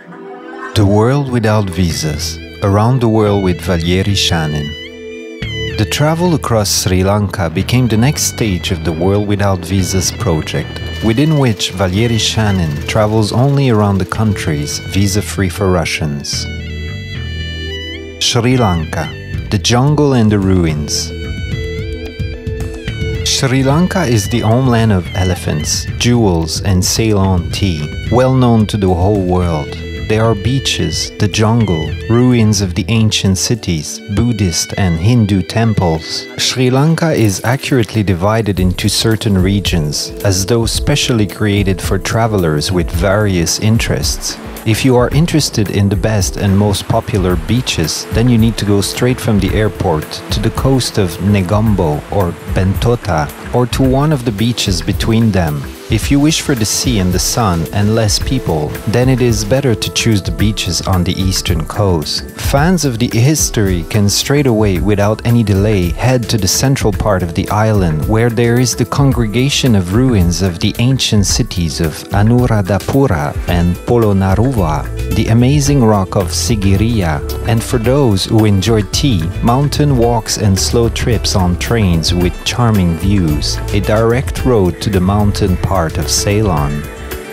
The World Without Visas, Around the World with Valery Shanin. The travel across Sri Lanka became the next stage of the World Without Visas project, within which Valery Shanin travels only around the countries visa-free for Russians. Sri Lanka, the jungle and the ruins. Sri Lanka is the homeland of elephants, jewels and Ceylon tea, well known to the whole world. There are beaches, the jungle, ruins of the ancient cities, Buddhist and Hindu temples. Sri Lanka is accurately divided into certain regions, as though specially created for travelers with various interests. If you are interested in the best and most popular beaches, then you need to go straight from the airport to the coast of Negombo or Bentota, or to one of the beaches between them. If you wish for the sea and the sun and less people, then it is better to choose the beaches on the eastern coast. Fans of the history can straight away, without any delay, head to the central part of the island, where there is the congregation of ruins of the ancient cities of Anuradhapura and Polonnaruwa, the amazing rock of Sigiriya, and for those who enjoy tea, mountain walks and slow trips on trains with charming views, a direct road to the mountain part of Ceylon.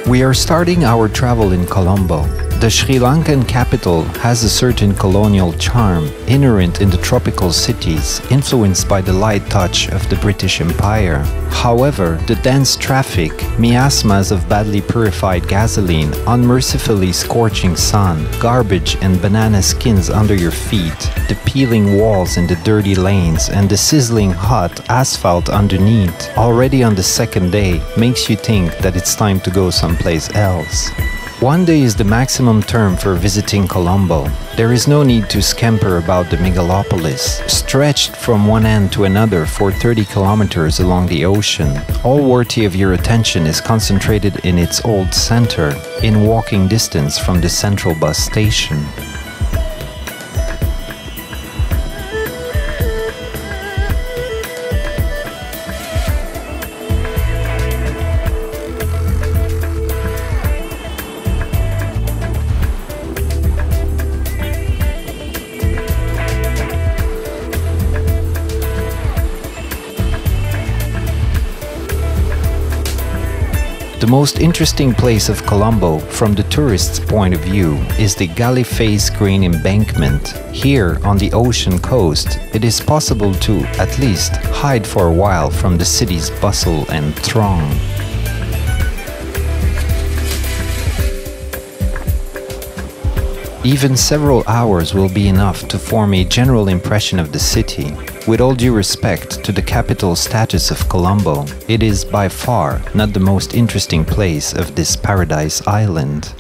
We are starting our travel in Colombo. The Sri Lankan capital has a certain colonial charm inherent in the tropical cities, influenced by the light touch of the British Empire. However, the dense traffic, miasmas of badly purified gasoline, unmercifully scorching sun, garbage and banana skins under your feet, the peeling walls in the dirty lanes, and the sizzling hot asphalt underneath, already on the second day, makes you think that it's time to go someplace else. One day is the maximum term for visiting Colombo. There is no need to scamper about the megalopolis, stretched from one end to another for 30 kilometers along the ocean. All worthy of your attention is concentrated in its old center, in walking distance from the central bus station. The most interesting place of Colombo, from the tourist's point of view, is the Galley-Face Green Embankment. Here, on the ocean coast, it is possible to, at least, hide for a while from the city's bustle and throng. Even several hours will be enough to form a general impression of the city. With all due respect to the capital status of Colombo, it is by far not the most interesting place of this paradise island.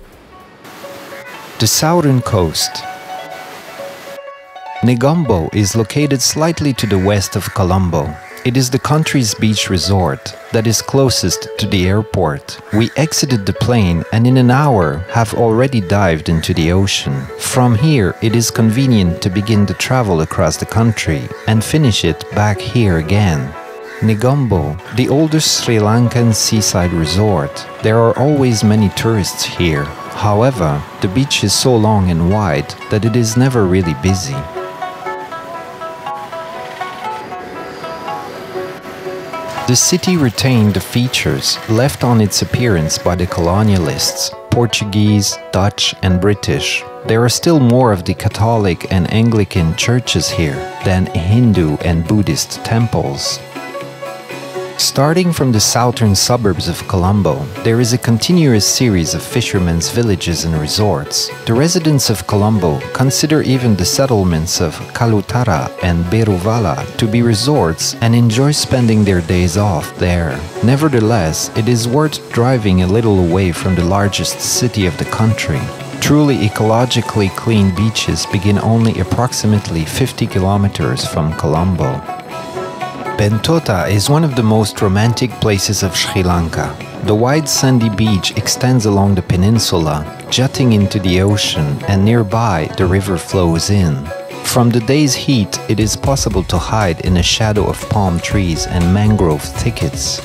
The southern coast. Negombo is located slightly to the west of Colombo. It is the country's beach resort that is closest to the airport. We exited the plane and in an hour have already dived into the ocean. From here, it is convenient to begin the travel across the country and finish it back here again. Negombo, the oldest Sri Lankan seaside resort. There are always many tourists here. However, the beach is so long and wide that it is never really busy. The city retained the features left on its appearance by the colonialists, Portuguese, Dutch and British. There are still more of the Catholic and Anglican churches here than Hindu and Buddhist temples. Starting from the southern suburbs of Colombo, there is a continuous series of fishermen's villages and resorts. The residents of Colombo consider even the settlements of Kalutara and Beruvala to be resorts and enjoy spending their days off there. Nevertheless, it is worth driving a little away from the largest city of the country. Truly ecologically clean beaches begin only approximately 50 kilometers from Colombo. Bentota is one of the most romantic places of Sri Lanka. The wide sandy beach extends along the peninsula, jutting into the ocean, and nearby the river flows in. From the day's heat, it is possible to hide in the shadow of palm trees and mangrove thickets.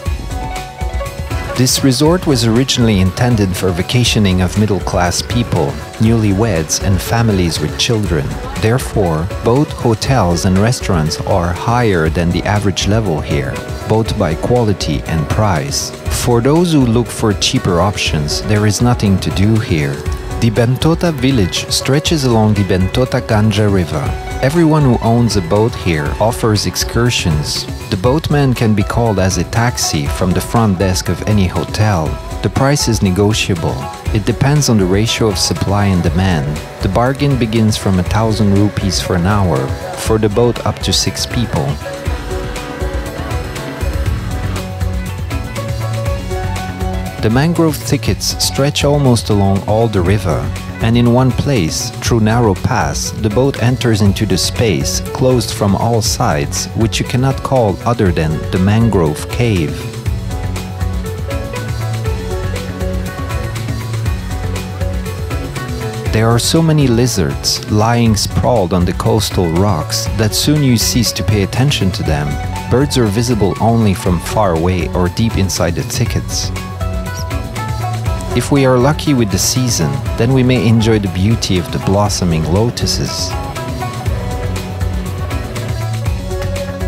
This resort was originally intended for vacationing of middle-class people, newlyweds and families with children. Therefore, both hotels and restaurants are higher than the average level here, both by quality and price. For those who look for cheaper options, there is nothing to do here. The Bentota village stretches along the Bentota Ganja River. Everyone who owns a boat here offers excursions. The boatman can be called as a taxi from the front desk of any hotel. The price is negotiable. It depends on the ratio of supply and demand. The bargain begins from 1,000 rupees for an hour, for the boat up to 6 people. The mangrove thickets stretch almost along all the river, and in one place, through narrow paths, the boat enters into the space, closed from all sides, which you cannot call other than the mangrove cave. There are so many lizards lying sprawled on the coastal rocks that soon you cease to pay attention to them. Birds are visible only from far away or deep inside the thickets. If we are lucky with the season, then we may enjoy the beauty of the blossoming lotuses.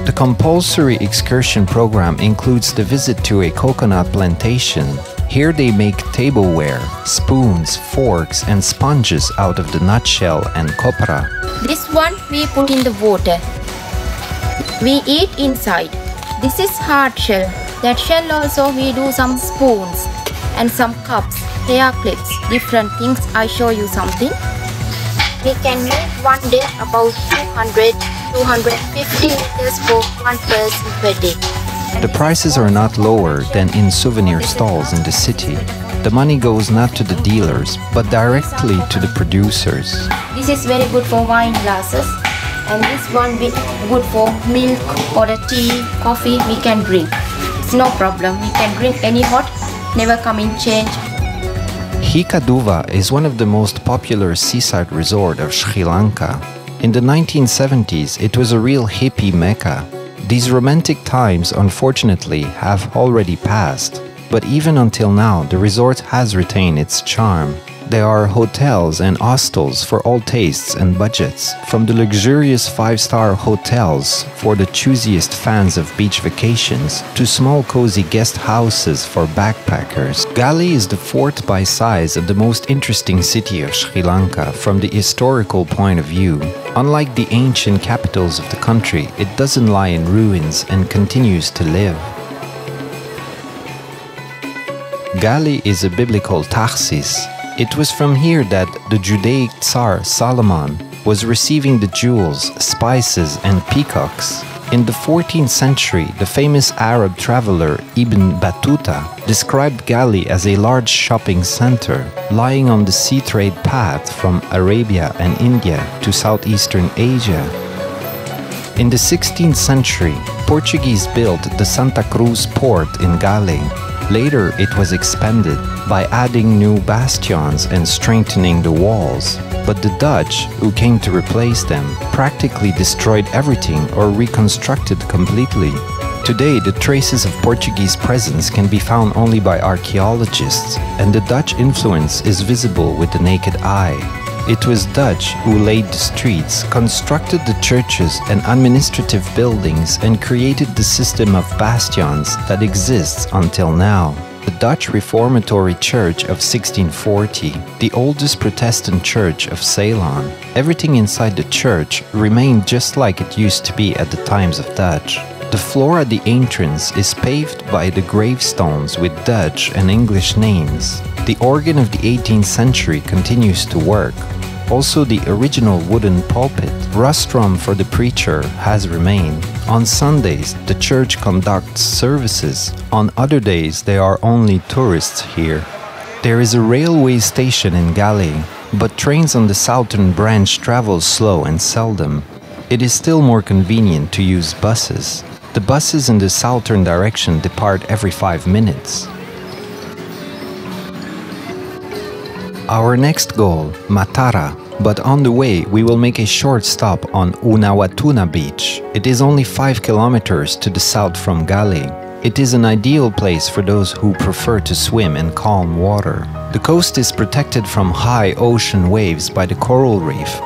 The compulsory excursion program includes the visit to a coconut plantation. Here they make tableware, spoons, forks and sponges out of the nutshell and copra. This one we put in the water. We eat inside. This is hard shell. That shell also we do some spoons and some cups, hair clips, different things. I show you something. We can make one day about 200-250 liters for one person per day. The prices are not lower than in souvenir stalls in the city. The money goes not to the dealers, but directly to the producers. This is very good for wine glasses, and this one be good for milk or a tea, coffee we can drink. It's no problem. We can drink any hot, never come in change. Hikaduva is one of the most popular seaside resorts of Sri Lanka. In the 1970s, it was a real hippie mecca. These romantic times, unfortunately, have already passed, but even until now, the resort has retained its charm. There are hotels and hostels for all tastes and budgets, from the luxurious 5-star hotels for the choosiest fans of beach vacations to small cozy guest houses for backpackers. Gali is the fourth by size of the most interesting city of Sri Lanka from the historical point of view. Unlike the ancient capitals of the country, it doesn't lie in ruins and continues to live. Gali is a biblical taxis. It was from here that the Judaic Tsar Solomon was receiving the jewels, spices and peacocks. In the 14th century, the famous Arab traveler Ibn Battuta described Gali as a large shopping center, lying on the sea trade path from Arabia and India to southeastern Asia. In the 16th century, Portuguese built the Santa Cruz port in Gali. Later, it was expanded by adding new bastions and strengthening the walls. But the Dutch, who came to replace them, practically destroyed everything or reconstructed completely. Today, the traces of Portuguese presence can be found only by archaeologists, and the Dutch influence is visible with the naked eye. It was Dutch who laid the streets, constructed the churches and administrative buildings, and created the system of bastions that exists until now. The Dutch Reformatory Church of 1640, the oldest Protestant church of Ceylon. Everything inside the church remained just like it used to be at the times of Dutch. The floor at the entrance is paved by the gravestones with Dutch and English names. The organ of the 18th century continues to work. Also, the original wooden pulpit, rostrum for the preacher, has remained. On Sundays, the church conducts services. On other days, there are only tourists here. There is a railway station in Gali, but trains on the southern branch travel slow and seldom. It is still more convenient to use buses. The buses in the southern direction depart every 5 minutes. Our next goal, Matara, but on the way we will make a short stop on Unawatuna beach. It is only 5 kilometers to the south from Gali. It is an ideal place for those who prefer to swim in calm water. The coast is protected from high ocean waves by the coral reef,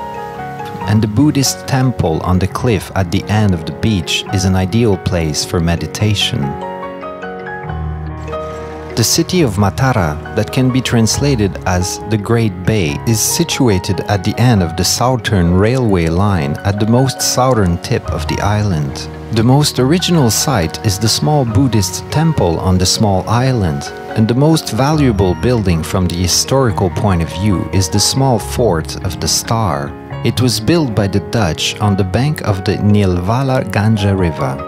and the Buddhist temple on the cliff at the end of the beach is an ideal place for meditation. The city of Matara, that can be translated as the Great Bay, is situated at the end of the southern railway line at the most southern tip of the island. The most original site is the small Buddhist temple on the small island, and the most valuable building from the historical point of view is the small fort of the Star. It was built by the Dutch on the bank of the Nilvala Ganga River.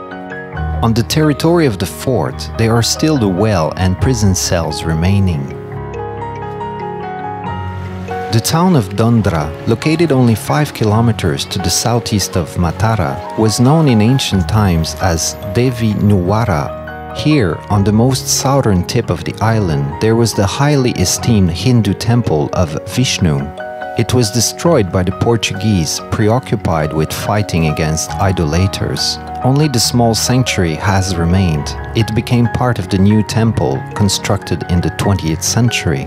On the territory of the fort, there are still the well and prison cells remaining. The town of Dondra, located only 5 kilometers to the southeast of Matara, was known in ancient times as Devi Nuwara. Here, on the most southern tip of the island, there was the highly esteemed Hindu temple of Vishnu. It was destroyed by the Portuguese, preoccupied with fighting against idolaters. Only the small sanctuary has remained. It became part of the new temple, constructed in the 20th century.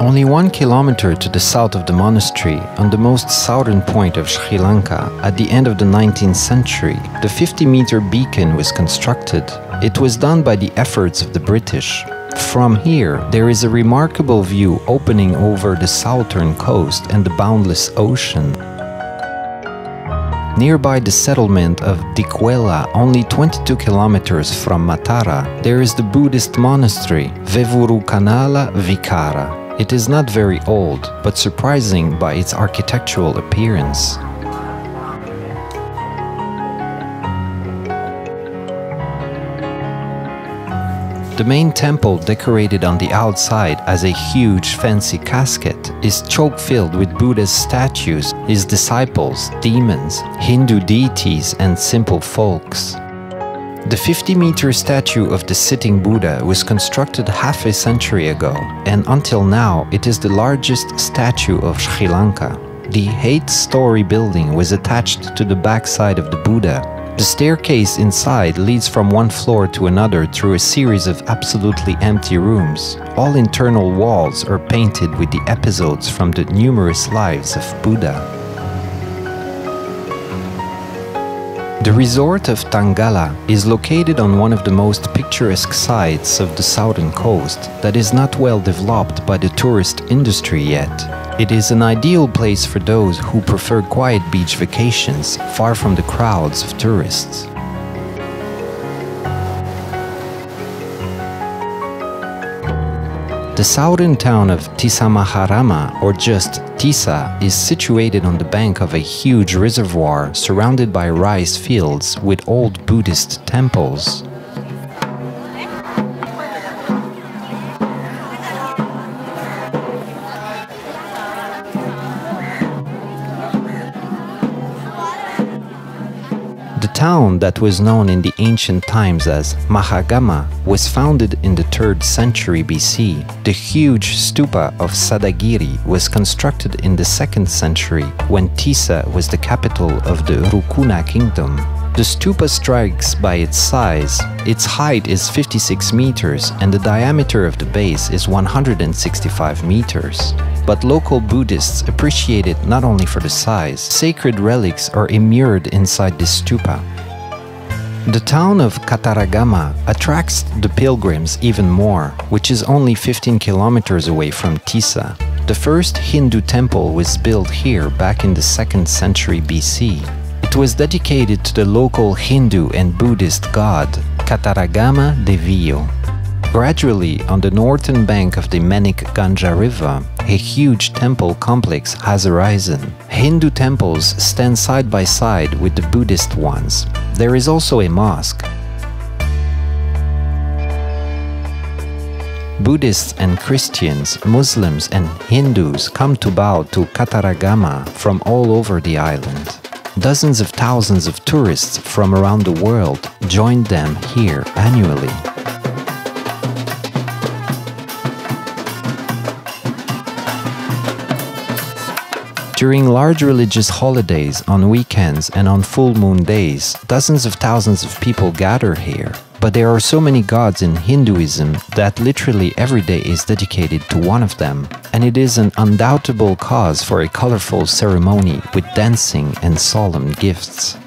Only 1 kilometer to the south of the monastery, on the most southern point of Sri Lanka, at the end of the 19th century, the 50-meter beacon was constructed. It was done by the efforts of the British. From here, there is a remarkable view opening over the southern coast and the boundless ocean. Nearby the settlement of Dikwela, only 22 kilometers from Matara, there is the Buddhist monastery Vevurukanala Vikara. It is not very old, but surprising by its architectural appearance. The main temple, decorated on the outside as a huge fancy casket, is choke-filled with Buddha's statues, his disciples, demons, Hindu deities and simple folks. The 50-meter statue of the sitting Buddha was constructed half a century ago, and until now it is the largest statue of Sri Lanka. The 8-story building was attached to the backside of the Buddha. The staircase inside leads from one floor to another through a series of absolutely empty rooms. All internal walls are painted with the episodes from the numerous lives of Buddha. The resort of Tangala is located on one of the most picturesque sites of the southern coast that is not well developed by the tourist industry yet. It is an ideal place for those who prefer quiet beach vacations, far from the crowds of tourists. The southern town of Tisamaharama, or just Tisa, is situated on the bank of a huge reservoir surrounded by rice fields with old Buddhist temples. The town that was known in the ancient times as Mahagama was founded in the 3rd century BC. The huge stupa of Sadagiri was constructed in the 2nd century when Tisa was the capital of the Rukuna kingdom. The stupa strikes by its size. Its height is 56 meters and the diameter of the base is 165 meters. But local Buddhists appreciate it not only for the size. Sacred relics are immured inside this stupa. The town of Kataragama attracts the pilgrims even more, which is only 15 kilometers away from Tisa. The first Hindu temple was built here back in the 2nd century BC. It was dedicated to the local Hindu and Buddhist god, Kataragama Deviyo. Gradually, on the northern bank of the Manik Ganga River, a huge temple complex has arisen. Hindu temples stand side by side with the Buddhist ones. There is also a mosque. Buddhists and Christians, Muslims and Hindus come to bow to Kataragama from all over the island. Dozens of thousands of tourists from around the world join them here annually. During large religious holidays, on weekends and on full moon days, dozens of thousands of people gather here. But there are so many gods in Hinduism that literally every day is dedicated to one of them, and it is an undoubtable cause for a colorful ceremony with dancing and solemn gifts.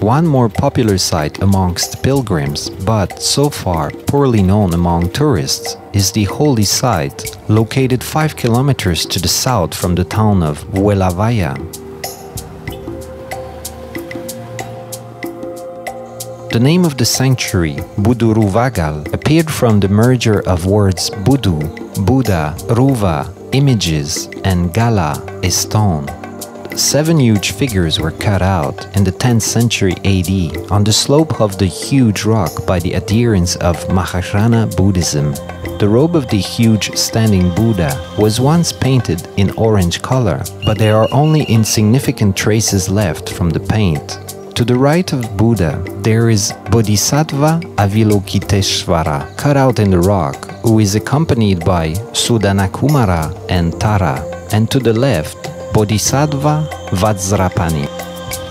One more popular site amongst pilgrims, but so far poorly known among tourists, is the holy site, located 5 kilometers to the south from the town of Vuelavaya. The name of the sanctuary, Buduruvagal, appeared from the merger of words Budu, Buddha, Ruva, images, and Gala, a stone. 7 huge figures were cut out in the 10th century AD on the slope of the huge rock by the adherents of Mahayana Buddhism. The robe of the huge standing Buddha was once painted in orange color, but there are only insignificant traces left from the paint. To the right of Buddha, there is Bodhisattva Avalokiteshvara, cut out in the rock, who is accompanied by Sudanakumara and Tara, and to the left, Bodhisattva Vajrapani.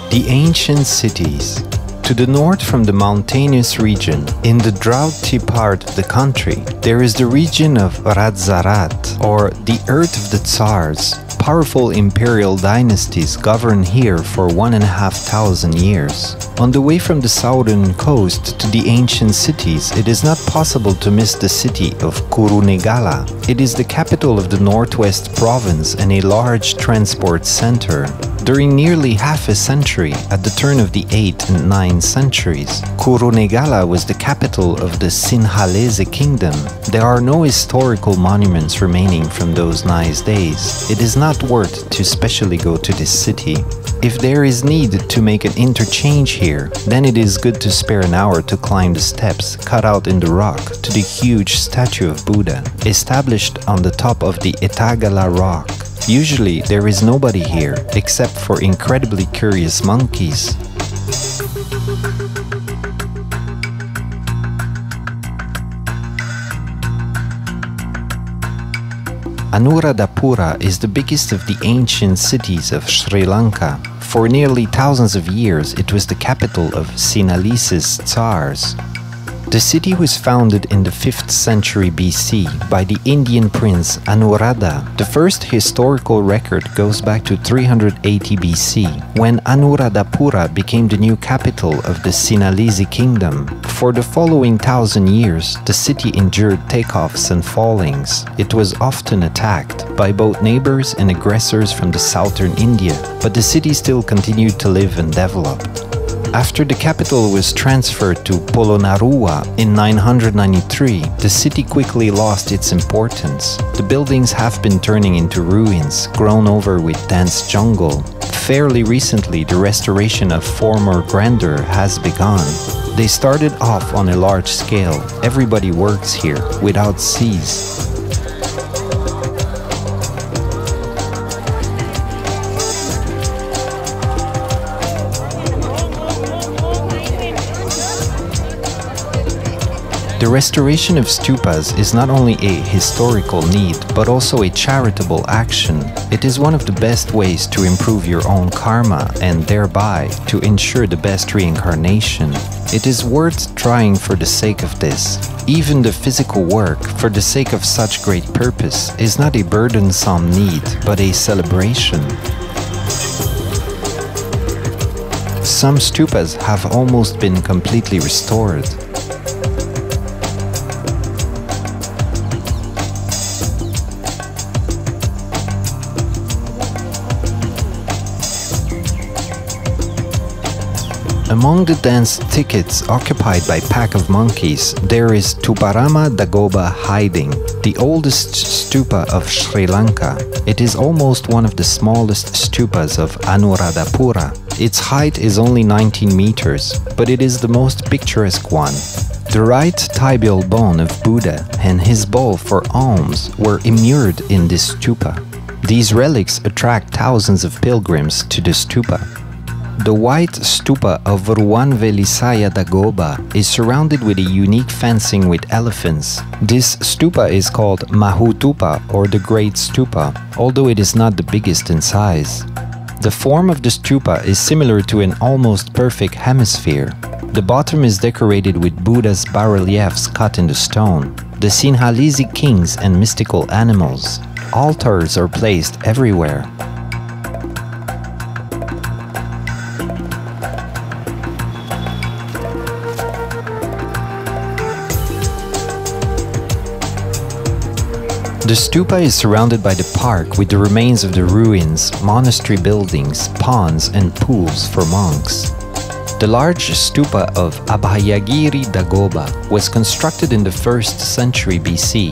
The ancient cities. To the north from the mountainous region, in the droughty part of the country, there is the region of Radzarat, or the Earth of the Tsars. Powerful imperial dynasties govern here for 1,500 years. On the way from the southern coast to the ancient cities, it is not possible to miss the city of Kurunegala. It is the capital of the Northwest Province and a large transport center. During nearly half a century, at the turn of the 8th and 9th centuries, Kurunegala was the capital of the Sinhalese kingdom. There are no historical monuments remaining from those nice days. It is not worth to specially go to this city. If there is need to make an interchange here, then it is good to spare an hour to climb the steps cut out in the rock to the huge statue of Buddha, established on the top of the Etagala rock. Usually there is nobody here, except for incredibly curious monkeys. Anuradhapura is the biggest of the ancient cities of Sri Lanka. For nearly thousands of years, it was the capital of Sinhalese's Tsars. The city was founded in the 5th century BC by the Indian prince Anuradha. The first historical record goes back to 380 BC, when Anuradhapura became the new capital of the Sinhalese kingdom. For the following 1,000 years, the city endured takeoffs and fallings. It was often attacked by both neighbors and aggressors from the southern India, but the city still continued to live and develop. After the capital was transferred to Polonnaruwa in 993, the city quickly lost its importance. The buildings have been turning into ruins, grown over with dense jungle. Fairly recently, the restoration of former grandeur has begun. They started off on a large scale. Everybody works here, without cease. The restoration of stupas is not only a historical need, but also a charitable action. It is one of the best ways to improve your own karma and thereby to ensure the best reincarnation. It is worth trying for the sake of this. Even the physical work, for the sake of such great purpose, is not a burdensome need, but a celebration. Some stupas have almost been completely restored. Among the dance thickets occupied by pack of monkeys, there is Tuparama Dagoba hiding, the oldest stupa of Sri Lanka. It is almost one of the smallest stupas of Anuradhapura. Its height is only 19 meters, but it is the most picturesque one. The right tibial bone of Buddha and his bowl for alms were immured in this stupa. These relics attract thousands of pilgrims to the stupa. The white stupa of Ruanvelisaya Dagoba is surrounded with a unique fencing with elephants. This stupa is called Mahutupa or the Great Stupa, although it is not the biggest in size. The form of the stupa is similar to an almost perfect hemisphere. The bottom is decorated with Buddha's bas-reliefs cut in the stone, the Sinhalese kings and mystical animals. Altars are placed everywhere. The stupa is surrounded by the park with the remains of the ruins, monastery buildings, ponds and pools for monks. The large stupa of Abhayagiri Dagoba was constructed in the 1st century BC.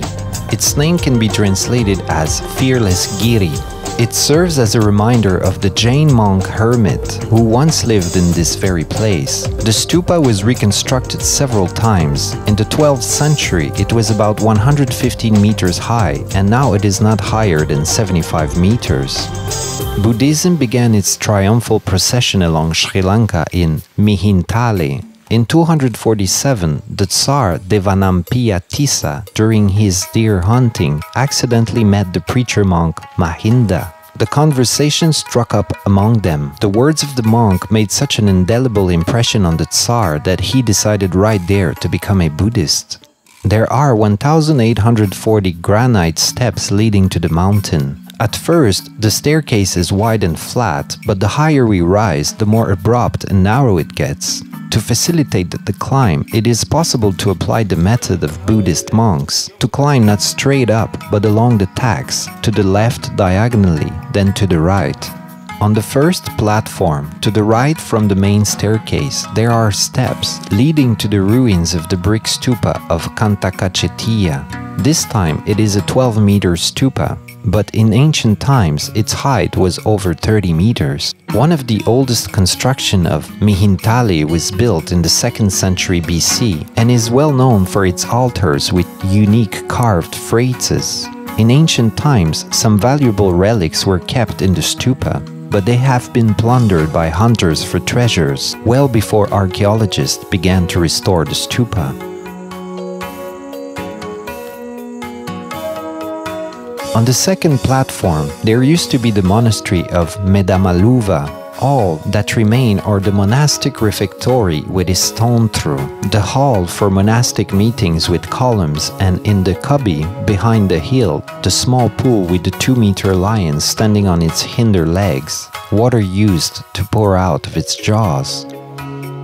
Its name can be translated as Fearless Giri. It serves as a reminder of the Jain monk hermit who once lived in this very place. The stupa was reconstructed several times. In the 12th century, it was about 115 meters high, and now it is not higher than 75 meters. Buddhism began its triumphal procession along Sri Lanka in Mihintale. In 247, the Tsar Devanampiya Tissa, during his deer hunting, accidentally met the preacher monk Mahinda. The conversation struck up among them. The words of the monk made such an indelible impression on the Tsar that he decided right there to become a Buddhist. There are 1,840 granite steps leading to the mountain. At first, the staircase is wide and flat, but the higher we rise, the more abrupt and narrow it gets. To facilitate the climb, it is possible to apply the method of Buddhist monks, to climb not straight up, but along the tacks, to the left diagonally, then to the right. On the first platform, to the right from the main staircase, there are steps leading to the ruins of the brick stupa of Kantakachetiya. This time it is a 12-meter stupa, but in ancient times its height was over 30 meters. One of the oldest construction of Mihintale was built in the 2nd century BC and is well known for its altars with unique carved phrases. In ancient times, some valuable relics were kept in the stupa, but they have been plundered by hunters for treasures well before archaeologists began to restore the stupa. On the second platform, there used to be the monastery of Medamaluva. All that remain are the monastic refectory with its stone through, the hall for monastic meetings with columns, and in the cubby behind the hill, the small pool with the 2-meter lion standing on its hinder legs, water used to pour out of its jaws.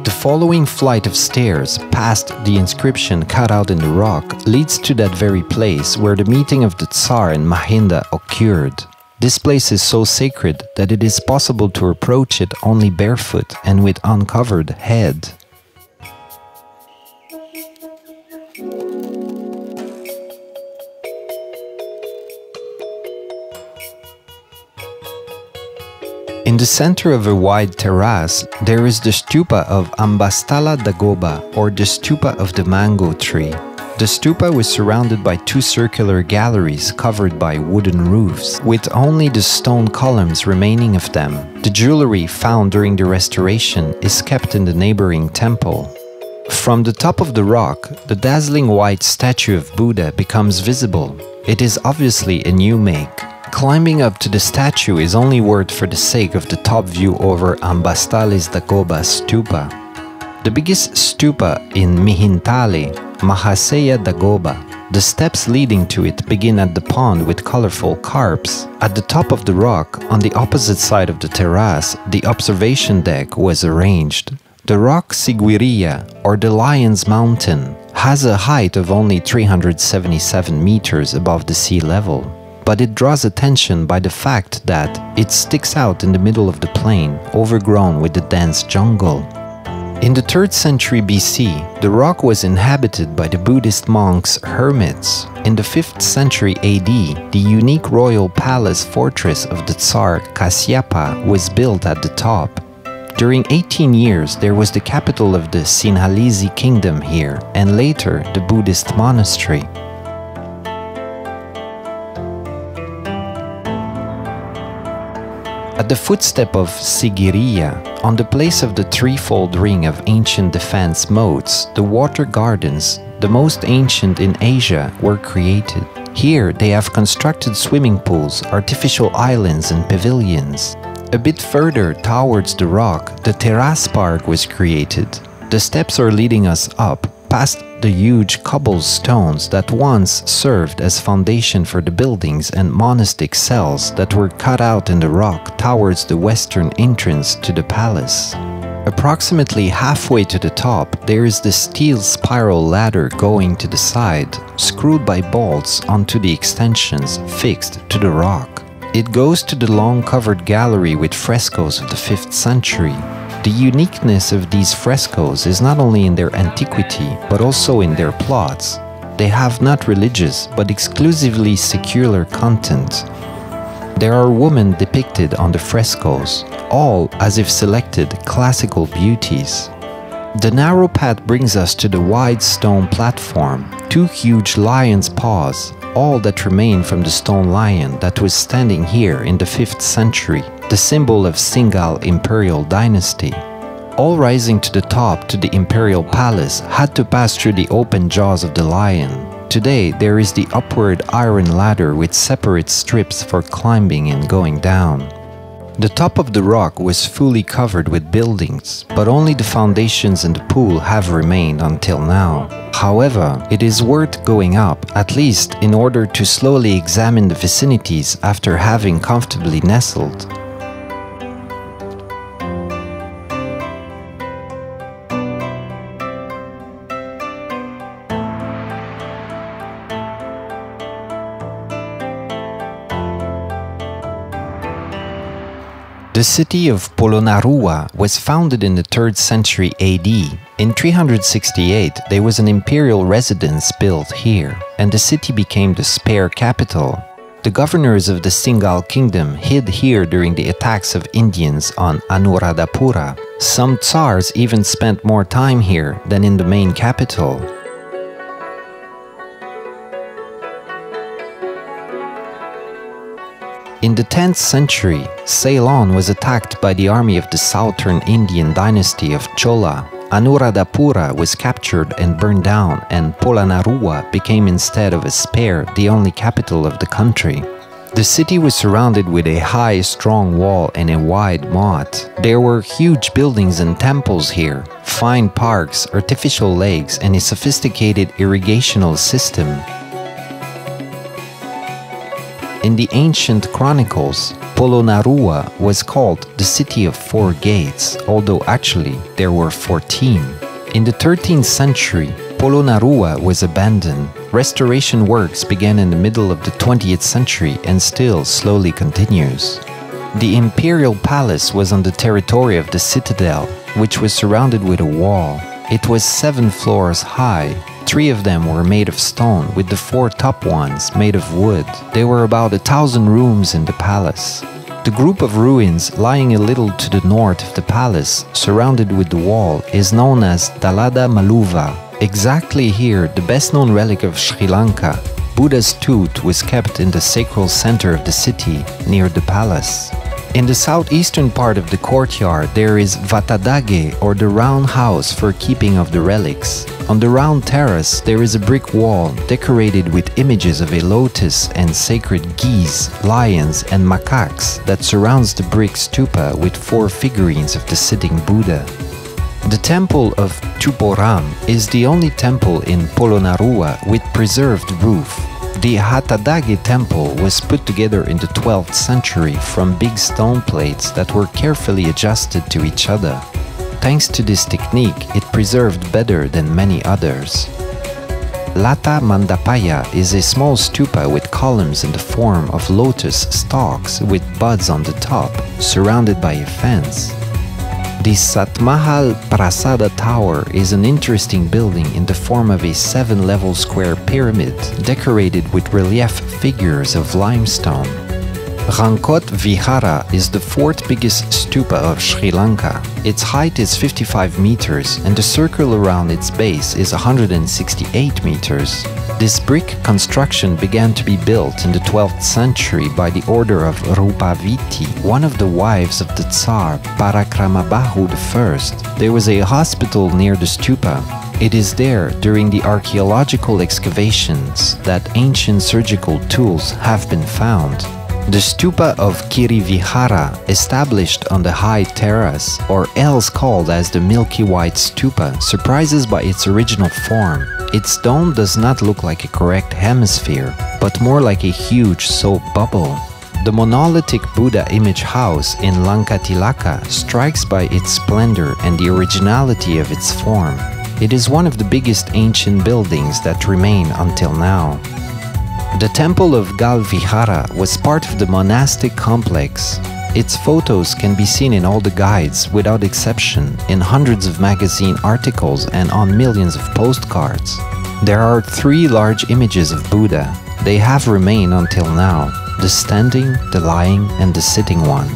The following flight of stairs, past the inscription cut out in the rock, leads to that very place where the meeting of the Tsar and Mahinda occurred. This place is so sacred that it is possible to approach it only barefoot and with uncovered head. In the center of a wide terrace, there is the stupa of Ambastala Dagoba, or the stupa of the mango tree. The stupa was surrounded by 2 circular galleries covered by wooden roofs, with only the stone columns remaining of them. The jewelry found during the restoration is kept in the neighboring temple. From the top of the rock, the dazzling white statue of Buddha becomes visible. It is obviously a new make. Climbing up to the statue is only worth for the sake of the top view over Ambastales Dagoba stupa. The biggest stupa in Mihintale, Mahaseya Dagoba. The steps leading to it begin at the pond with colorful carps. At the top of the rock, on the opposite side of the terrace, the observation deck was arranged. The rock Sigiriya, or the Lion's Mountain, has a height of only 377 meters above the sea level. But it draws attention by the fact that it sticks out in the middle of the plain, overgrown with the dense jungle. In the 3rd century BC, the rock was inhabited by the Buddhist monks hermits. In the 5th century AD, the unique royal palace fortress of the Tsar Kasyapa was built at the top. During 18 years, there was the capital of the Sinhalese kingdom here, and later the Buddhist monastery. At the footstep of Sigiriya, on the place of the threefold ring of ancient defense moats, the water gardens, the most ancient in Asia, were created. Here they have constructed swimming pools, artificial islands and pavilions. A bit further towards the rock, the terrace park was created. The steps are leading us up, past the huge cobblestones that once served as foundation for the buildings and monastic cells that were cut out in the rock towards the western entrance to the palace. Approximately halfway to the top, there is the steel spiral ladder going to the side, screwed by bolts onto the extensions fixed to the rock. It goes to the long covered gallery with frescoes of the 5th century. The uniqueness of these frescoes is not only in their antiquity, but also in their plots. They have not religious, but exclusively secular content. There are women depicted on the frescoes, all as if selected classical beauties. The narrow path brings us to the wide stone platform, 2 huge lions' paws, all that remain from the stone lion that was standing here in the 5th century, the symbol of Singhal imperial dynasty. All rising to the top to the imperial palace had to pass through the open jaws of the lion. Today there is the upward iron ladder with separate strips for climbing and going down. The top of the rock was fully covered with buildings, but only the foundations and the pool have remained until now. However, it is worth going up, at least in order to slowly examine the vicinities after having comfortably nestled. The city of Polonnaruwa was founded in the 3rd century AD. In 368, there was an imperial residence built here, and the city became the spare capital. The governors of the Singhal kingdom hid here during the attacks of Indians on Anuradhapura. Some tsars even spent more time here than in the main capital. In the 10th century, Ceylon was attacked by the army of the southern Indian dynasty of Chola. Anuradhapura was captured and burned down, and Polonnaruwa became, instead of a spare, the only capital of the country. The city was surrounded with a high, strong wall and a wide moat. There were huge buildings and temples here, fine parks, artificial lakes, and a sophisticated irrigational system. In the ancient chronicles, Polonnaruwa was called the City of 4 Gates, although actually there were 14. In the 13th century, Polonnaruwa was abandoned. Restoration works began in the middle of the 20th century and still slowly continues. The imperial palace was on the territory of the citadel, which was surrounded with a wall. It was 7 floors high. 3 of them were made of stone, with the 4 top ones made of wood. There were about 1,000 rooms in the palace. The group of ruins lying a little to the north of the palace, surrounded with the wall, is known as Talada Maluva. Exactly here, the best-known relic of Sri Lanka, Buddha's tooth, was kept in the sacral center of the city, near the palace. In the southeastern part of the courtyard, there is Vatadage, or the round house for keeping of the relics. On the round terrace, there is a brick wall decorated with images of a lotus and sacred geese, lions, and macaques that surrounds the brick stupa with 4 figurines of the sitting Buddha. The temple of Tuporam is the only temple in Polonnaruwa with preserved roof. The Hatadage temple was put together in the 12th century from big stone plates that were carefully adjusted to each other. Thanks to this technique, it preserved better than many others. Lata Mandapaya is a small stupa with columns in the form of lotus stalks with buds on the top, surrounded by a fence. The Satmahal Prasada Tower is an interesting building in the form of a 7-level square pyramid decorated with relief figures of limestone. Rangkot Vihara is the fourth biggest stupa of Sri Lanka. Its height is 55 meters and the circle around its base is 168 meters. This brick construction began to be built in the 12th century by the order of Rupaviti, one of the wives of the Tsar Parakramabahu I. There was a hospital near the stupa. It is there, during the archaeological excavations, that ancient surgical tools have been found. The stupa of Kirivihara, established on the high terrace, or else called as the Milky White Stupa, surprises by its original form. Its dome does not look like a correct hemisphere, but more like a huge soap bubble. The monolithic Buddha image house in Lankatilaka strikes by its splendor and the originality of its form. It is one of the biggest ancient buildings that remain until now. The temple of Galvihara was part of the monastic complex. Its photos can be seen in all the guides, without exception, in hundreds of magazine articles and on millions of postcards. There are 3 large images of Buddha. They have remained until now: the standing, the lying, and the sitting one.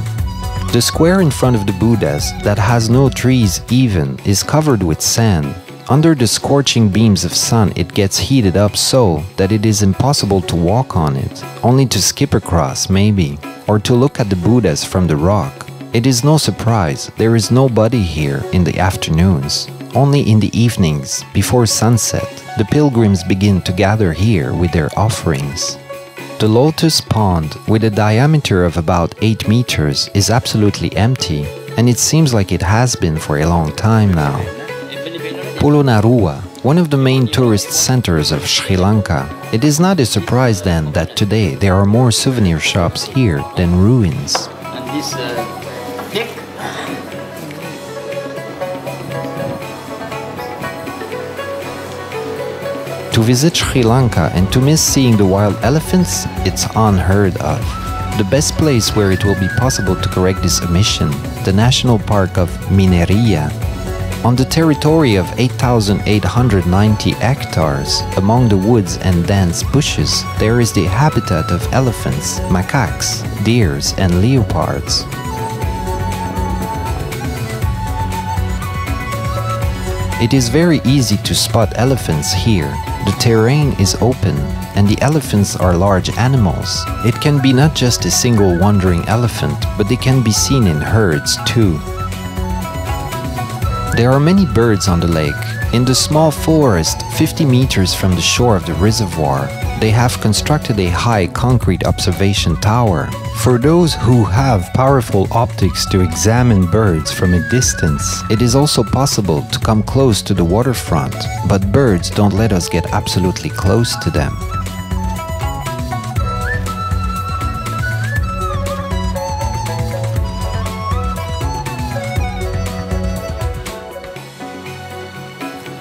The square in front of the Buddhas, that has no trees even, is covered with sand. Under the scorching beams of sun, it gets heated up so that it is impossible to walk on it, only to skip across maybe, or to look at the Buddhas from the rock. It is no surprise, there is nobody here in the afternoons. Only in the evenings, before sunset, the pilgrims begin to gather here with their offerings. The lotus pond, with a diameter of about 8 meters, is absolutely empty, and it seems like it has been for a long time now. Polonnaruwa, one of the main tourist centers of Sri Lanka. It is not a surprise then that today there are more souvenir shops here than ruins. And this pig. To visit Sri Lanka and to miss seeing the wild elephants, it's unheard of. The best place where it will be possible to correct this omission, the National Park of Mineria. On the territory of 8,890 hectares, among the woods and dense bushes, there is the habitat of elephants, macaques, deers, and leopards. It is very easy to spot elephants here. The terrain is open, and the elephants are large animals. It can be not just a single wandering elephant, but they can be seen in herds too. There are many birds on the lake. In the small forest, 50 meters from the shore of the reservoir, they have constructed a high concrete observation tower. For those who have powerful optics to examine birds from a distance, it is also possible to come close to the waterfront, but birds don't let us get absolutely close to them.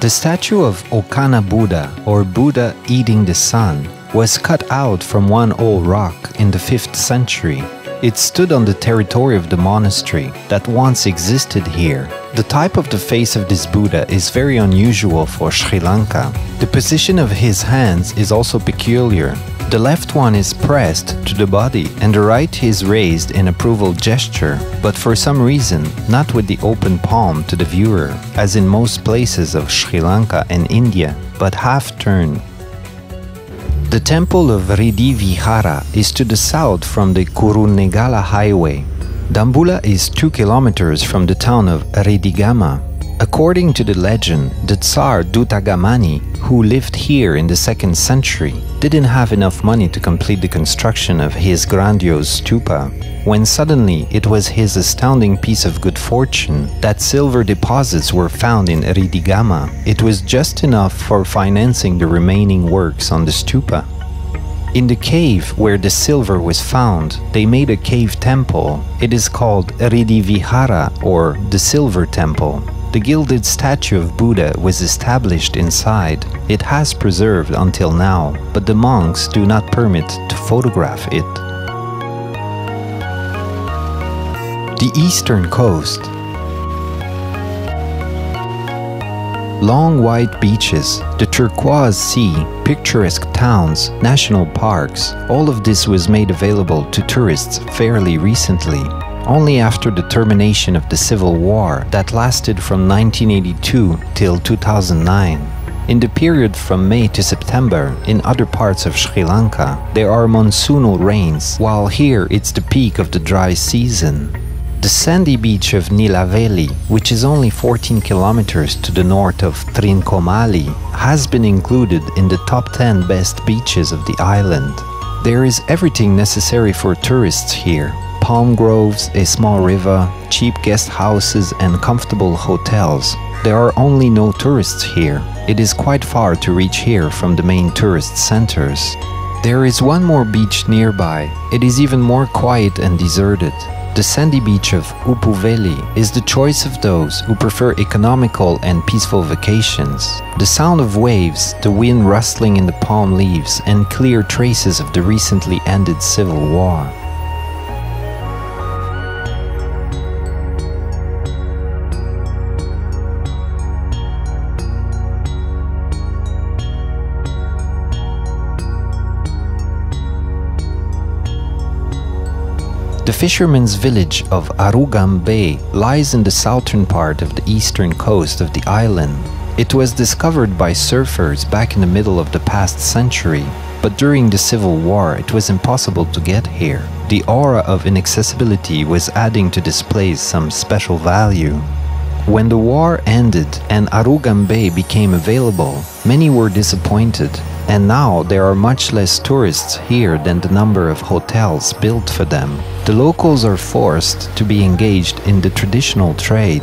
The statue of Okana Buddha, or Buddha eating the sun, was cut out from one old rock in the 5th century. It stood on the territory of the monastery that once existed here. The type of the face of this Buddha is very unusual for Sri Lanka. The position of his hands is also peculiar. The left one is pressed to the body and the right is raised in approval gesture, but for some reason not with the open palm to the viewer, as in most places of Sri Lanka and India, but half-turned. The temple of Riddhi Vihara is to the south from the Kurunegala highway. Dambulla is 2 kilometers from the town of Ridigama. According to the legend, the Tsar Dutagamani, who lived here in the 2nd century, didn't have enough money to complete the construction of his grandiose stupa, when suddenly it was his astounding piece of good fortune that silver deposits were found in Ridigama. It was just enough for financing the remaining works on the stupa. In the cave where the silver was found, they made a cave temple. It is called Riddhi Vihara, or the Silver Temple. The gilded statue of Buddha was established inside. It has preserved until now, but the monks do not permit to photograph it. The eastern coast. Long white beaches, the turquoise sea, picturesque towns, national parks, all of this was made available to tourists fairly recently, only after the termination of the Civil War that lasted from 1982 till 2009. In the period from May to September, in other parts of Sri Lanka, there are monsoonal rains, while here it's the peak of the dry season. The sandy beach of Nilaveli, which is only 14 kilometers to the north of Trincomalee, has been included in the top 10 best beaches of the island. There is everything necessary for tourists here: palm groves, a small river, cheap guest houses and comfortable hotels. There are only no tourists here. It is quite far to reach here from the main tourist centers. There is one more beach nearby. It is even more quiet and deserted. The sandy beach of Upuveli is the choice of those who prefer economical and peaceful vacations. The sound of waves, the wind rustling in the palm leaves, and clear traces of the recently ended civil war. The fishermen's village of Arugam Bay lies in the southern part of the eastern coast of the island. It was discovered by surfers back in the middle of the past century, but during the Civil War it was impossible to get here. The aura of inaccessibility was adding to this place some special value. When the war ended and Arugam Bay became available, many were disappointed, and now there are much less tourists here than the number of hotels built for them. The locals are forced to be engaged in the traditional trade.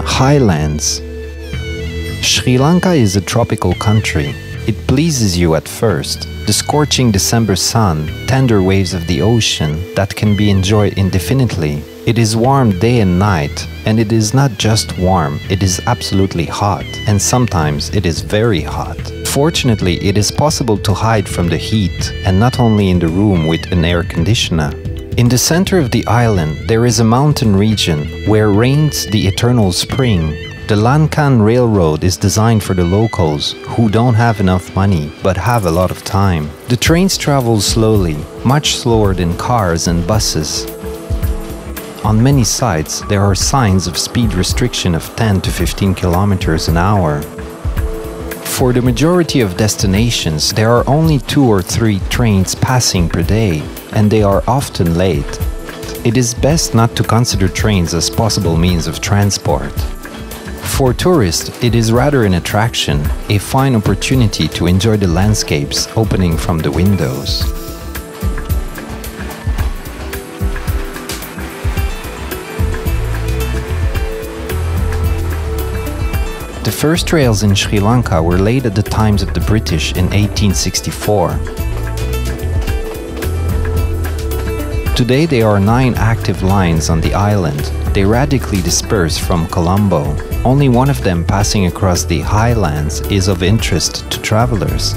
Highlands. Sri Lanka is a tropical country. It pleases you at first. The scorching December sun, tender waves of the ocean that can be enjoyed indefinitely. It is warm day and night, and it is not just warm, it is absolutely hot, and sometimes it is very hot. Fortunately, it is possible to hide from the heat, and not only in the room with an air conditioner. In the center of the island, there is a mountain region where reigns the eternal spring. The Lankan Railroad is designed for the locals who don't have enough money but have a lot of time. The trains travel slowly, much slower than cars and buses. On many sites, there are signs of speed restriction of 10 to 15 kilometers an hour. For the majority of destinations, there are only 2 or 3 trains passing per day, and they are often late. It is best not to consider trains as possible means of transport. For tourists, it is rather an attraction, a fine opportunity to enjoy the landscapes opening from the windows. The first rails in Sri Lanka were laid at the times of the British in 1864. Today there are 9 active lines on the island. They radically disperse from Colombo. Only one of them passing across the highlands is of interest to travelers.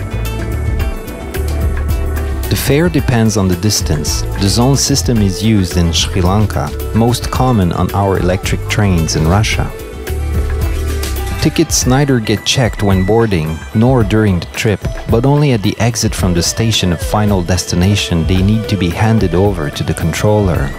The fare depends on the distance. The zone system is used in Sri Lanka, most common on our electric trains in Russia. Tickets neither get checked when boarding nor during the trip, but only at the exit from the station of final destination they need to be handed over to the controller.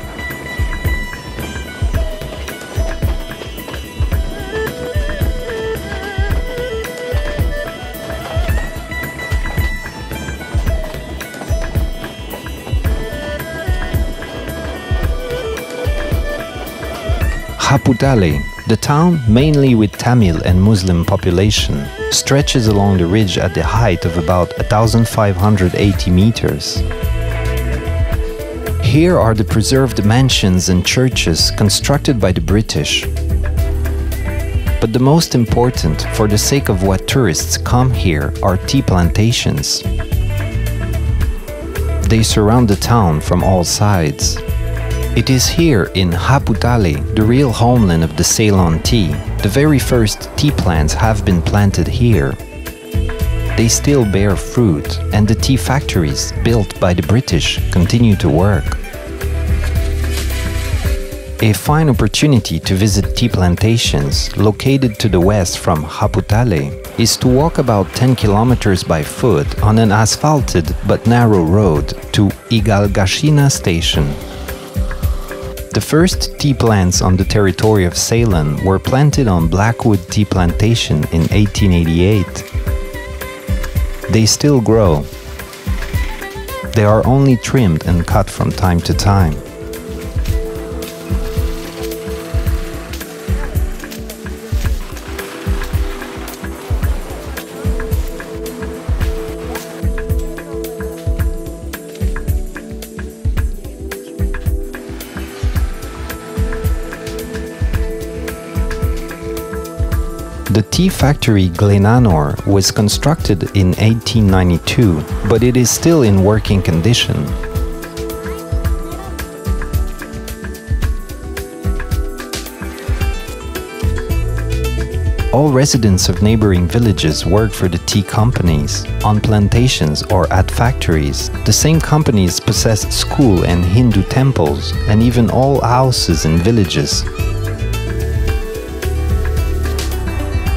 Haputale, the town, mainly with Tamil and Muslim population, stretches along the ridge at the height of about 1,580 meters. Here are the preserved mansions and churches constructed by the British. But the most important, for the sake of what tourists come here, are tea plantations. They surround the town from all sides. It is here in Haputale, the real homeland of the Ceylon tea. The very first tea plants have been planted here. They still bear fruit, and the tea factories built by the British continue to work. A fine opportunity to visit tea plantations located to the west from Haputale is to walk about 10 kilometers by foot on an asphalted but narrow road to Igalgashina station. The first tea plants on the territory of Ceylon were planted on Blackwood Tea Plantation in 1888. They still grow. They are only trimmed and cut from time to time. The tea factory Glenanor was constructed in 1892, but it is still in working condition. All residents of neighboring villages work for the tea companies, on plantations or at factories. The same companies possess school and Hindu temples, and even all houses in villages.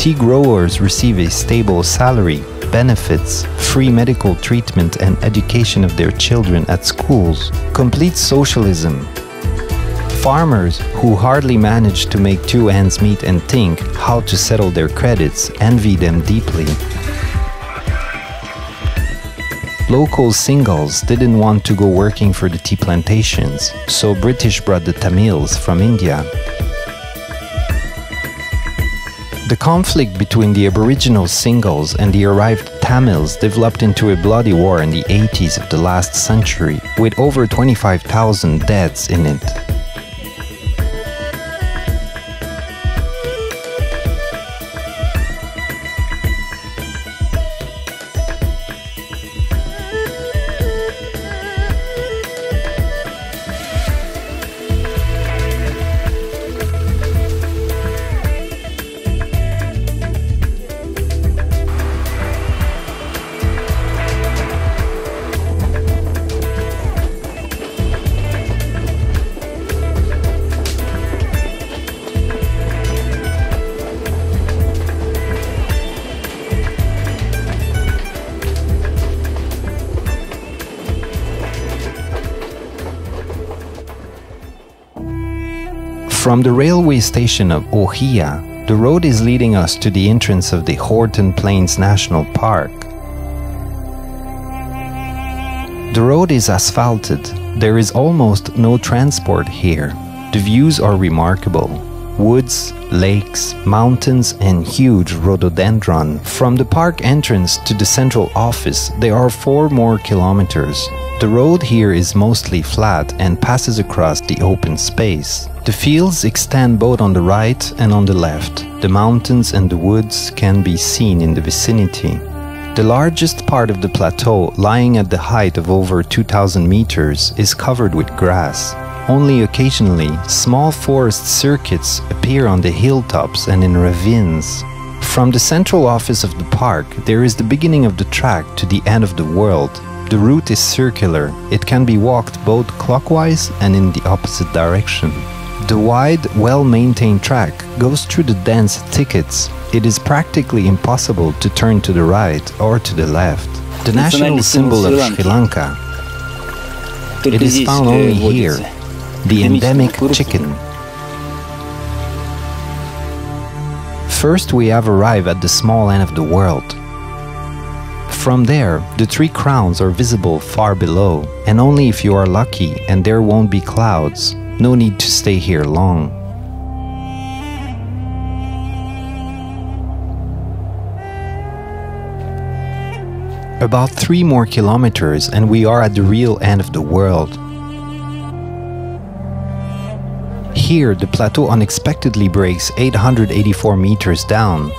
Tea growers receive a stable salary, benefits, free medical treatment and education of their children at schools. Complete socialism. Farmers who hardly manage to make two ends meet and think how to settle their credits envy them deeply. Local singles didn't want to go working for the tea plantations, so British brought the Tamils from India. The conflict between the Aboriginal singles and the arrived Tamils developed into a bloody war in the 80s of the last century, with over 25,000 deaths in it. From the railway station of Ohia, the road is leading us to the entrance of the Horton Plains National Park. The road is asphalted. There is almost no transport here. The views are remarkable. Woods, lakes, mountains and huge rhododendron. From the park entrance to the central office, there are 4 more kilometers. The road here is mostly flat and passes across the open space. The fields extend both on the right and on the left. The mountains and the woods can be seen in the vicinity. The largest part of the plateau, lying at the height of over 2,000 meters, is covered with grass. Only occasionally, small forest circuits appear on the hilltops and in ravines. From the central office of the park, there is the beginning of the track to the end of the world. The route is circular. It can be walked both clockwise and in the opposite direction. The wide, well-maintained track goes through the dense thickets. It is practically impossible to turn to the right or to the left. The national symbol of Sri Lanka. It is found only here, the endemic chicken. First we have arrived at the small end of the world. From there, the 3 crowns are visible far below, and only if you are lucky and there won't be clouds. No need to stay here long. About 3 more kilometers and we are at the real end of the world. Here, the plateau unexpectedly breaks 884 meters down.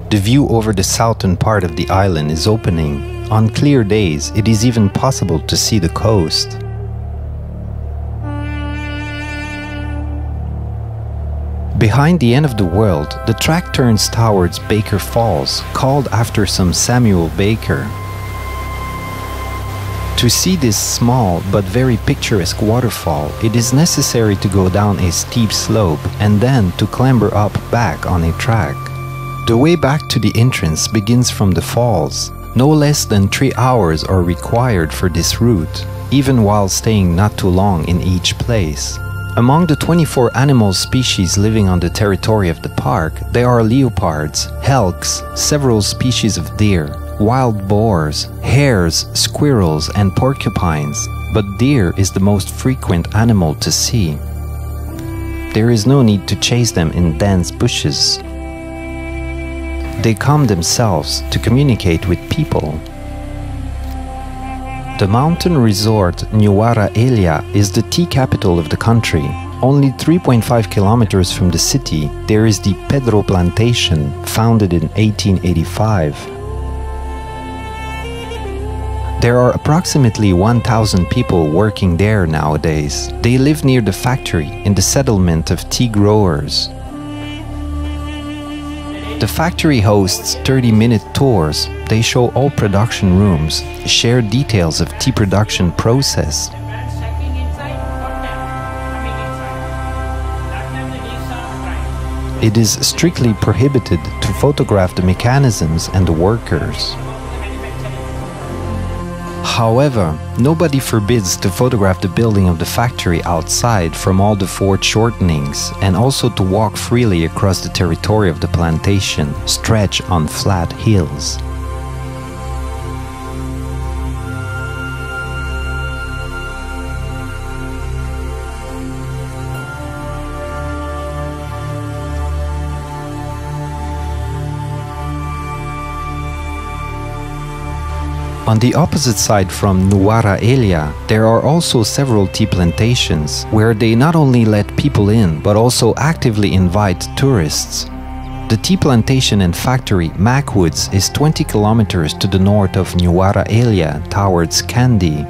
The view over the southern part of the island is opening. On clear days, it is even possible to see the coast. Behind the end of the world, the track turns towards Baker Falls, called after some Samuel Baker. To see this small but very picturesque waterfall, it is necessary to go down a steep slope and then to clamber up back on a track. The way back to the entrance begins from the falls. No less than 3 hours are required for this route, even while staying not too long in each place. Among the 24 animal species living on the territory of the park, there are leopards, elks, several species of deer, wild boars, hares, squirrels, and porcupines, but deer is the most frequent animal to see. There is no need to chase them in dense bushes. They come themselves to communicate with people. The mountain resort Nuwara Elia is the tea capital of the country. Only 3.5 kilometers from the city, there is the Pedro Plantation, founded in 1885. There are approximately 1,000 people working there nowadays. They live near the factory in the settlement of tea growers. The factory hosts 30-minute tours. They show all production rooms, share details of tea production process. It is strictly prohibited to photograph the mechanisms and the workers. However, nobody forbids to photograph the building of the factory outside from all the foreshortenings, and also to walk freely across the territory of the plantation, stretched on flat hills. On the opposite side from Nuwara Elia, there are also several tea plantations, where they not only let people in, but also actively invite tourists. The tea plantation and factory Macwoods is 20 kilometers to the north of Nuwara Elia, towards Kandy.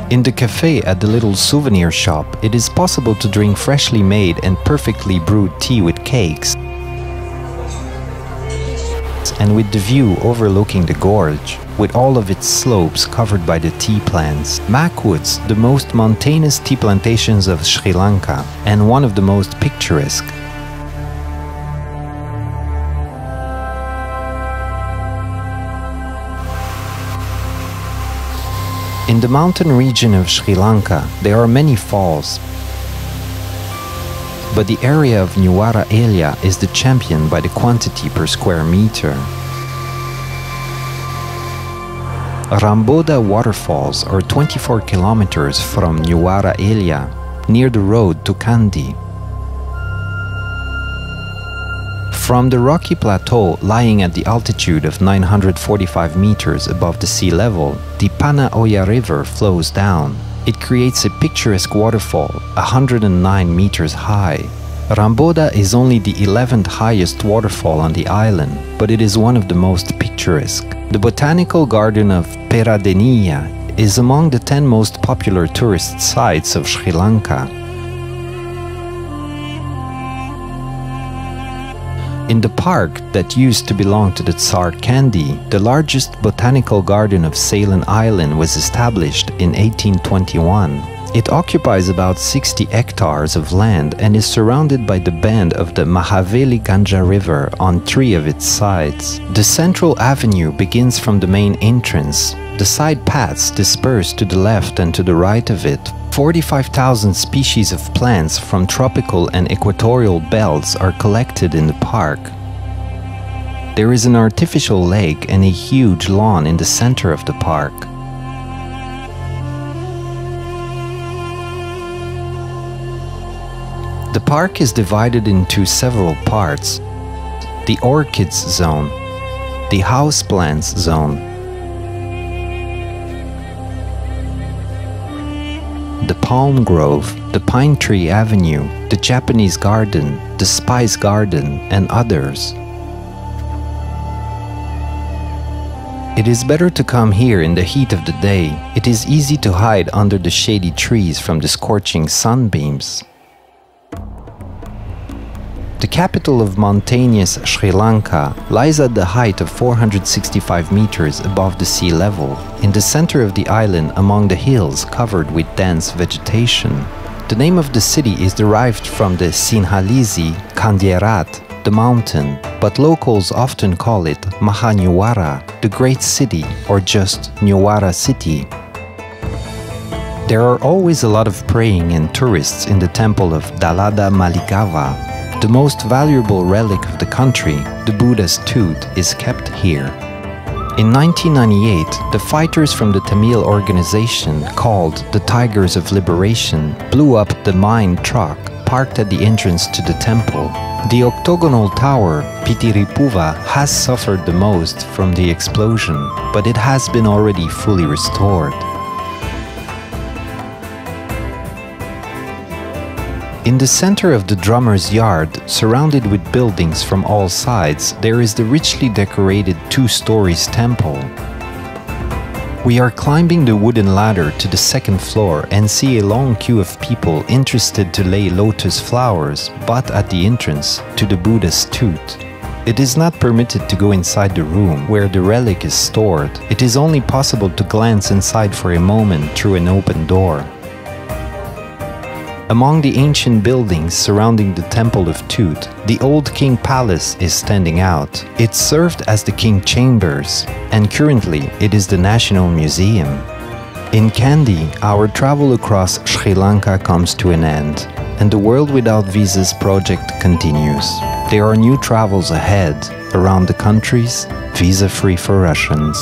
In the cafe at the little souvenir shop, it is possible to drink freshly made and perfectly brewed tea with cakes, and with the view overlooking the gorge, with all of its slopes covered by the tea plants. Macwoods, the most mountainous tea plantations of Sri Lanka, and one of the most picturesque. In the mountain region of Sri Lanka, there are many falls, but the area of Nuwara Elia is the champion by the quantity per square meter. Ramboda waterfalls are 24 kilometers from Nuwara Elia, near the road to Kandy. From the rocky plateau lying at the altitude of 945 meters above the sea level, the Pana Oya River flows down. It creates a picturesque waterfall, 109 meters high. Ramboda is only the 11th highest waterfall on the island, but it is one of the most picturesque. The botanical garden of Peradeniya is among the 10 most popular tourist sites of Sri Lanka. In the park that used to belong to the Tsar Kandy, the largest botanical garden of Ceylon Island was established in 1821. It occupies about 60 hectares of land and is surrounded by the bend of the Mahaveli Ganga River on 3 of its sides. The central avenue begins from the main entrance. The side paths disperse to the left and to the right of it. 45,000 species of plants from tropical and equatorial belts are collected in the park. There is an artificial lake and a huge lawn in the center of the park. The park is divided into several parts: the orchids zone, the houseplants zone, the palm grove, the pine tree avenue, the Japanese garden, the spice garden, and others. It is better to come here in the heat of the day. It is easy to hide under the shady trees from the scorching sunbeams. The capital of mountainous Sri Lanka lies at the height of 465 meters above the sea level, in the center of the island among the hills covered with dense vegetation. The name of the city is derived from the Sinhalese Kandierat, the mountain, but locals often call it Mahanyuwara, the great city, or just Nyuwara city. There are always a lot of praying and tourists in the temple of Dalada Maligava. The most valuable relic of the country, the Buddha's tooth, is kept here. In 1998, the fighters from the Tamil organization called the Tigers of Liberation blew up the mine truck parked at the entrance to the temple. The octagonal tower, Pitiripuva, has suffered the most from the explosion, but it has been already fully restored. In the center of the drummer's yard, surrounded with buildings from all sides, there is the richly decorated two-story temple. We are climbing the wooden ladder to the second floor and see a long queue of people interested to lay lotus flowers, but at the entrance to the Buddha's tooth. It is not permitted to go inside the room where the relic is stored. It is only possible to glance inside for a moment through an open door. Among the ancient buildings surrounding the Temple of Tooth, the old King Palace is standing out. It served as the King Chambers, and currently it is the National Museum. In Kandy, our travel across Sri Lanka comes to an end, and the World Without Visas project continues. There are new travels ahead, around the countries, visa-free for Russians.